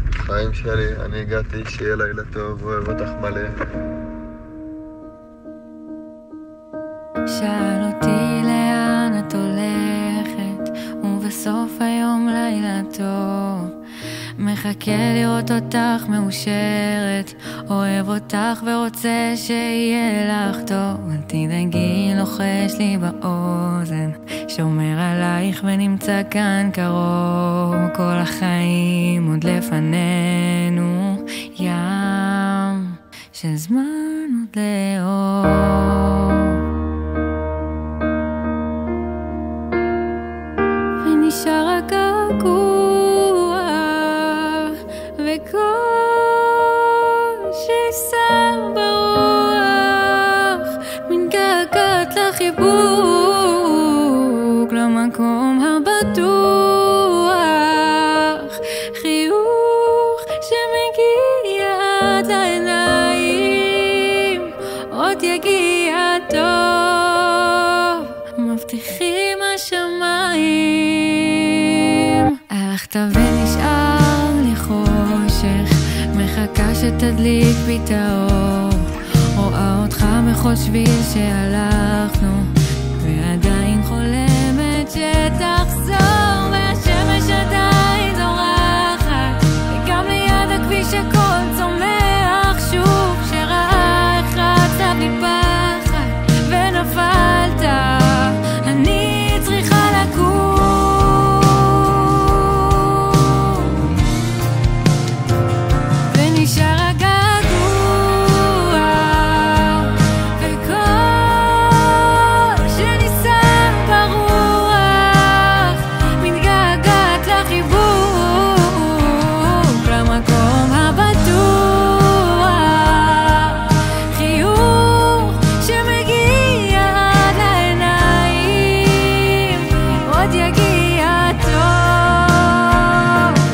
בחיים שלי. אני הגעתי, שיהיה לילה טוב, אוהב אותך מלא. שאל אותי לאן את הולכת, ובסוף היום לילה טוב. מחכה לראות אותך מאושרת, אוהב אותך ורוצה שיהיה לך טוב. אל תדאגי, לוחש לי באוזן, שומר עלייך ונמצא כאן קרוב. כל החיים עוד לפנינו, ים של זמן עוד לאור. ונשאר הגעגוע וקול שיסר ברוח, מן געגעת לחיבוק למקום הבטוח, חיוך שמגיע עד לעיניים, עוד יגיע טוב, מבטיחים השמיים. הלכת ונשאר לי חושך, מחכה שתדליק בי את האור, רואה אותך בכל שביל שהלכנו, ועדיין חולמת שתחזור, והשמש עדיין זורחת, וגם ליד הכביש הכל צומח שוב, שראה איך רצת בלי פחד ונפלת, אני צריכה לקום. ונשאר הגעגוע וקול שניסר ברוח, מתגעגעת לחיבוק למקום הבטוח, חיוך שמגיע עד לעיניים, עוד יגיע טוב.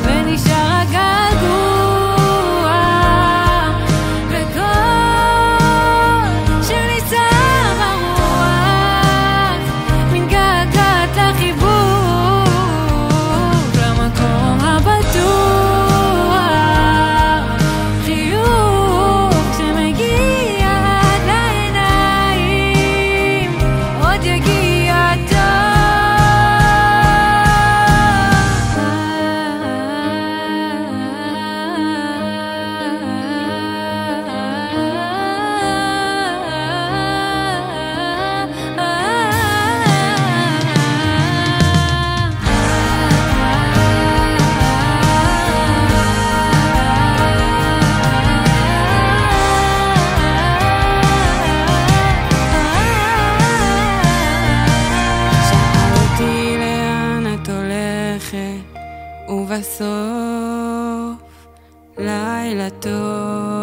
ונשאר הגעגוע וקול שניסר ברוח, מתגעגעת לחיבוק למקום הבטוח, חיוך שמגיע עד לעיניים, עוד יגיע טוב. שאל אותי לאן את הולכת, ובסוף לילה טוב.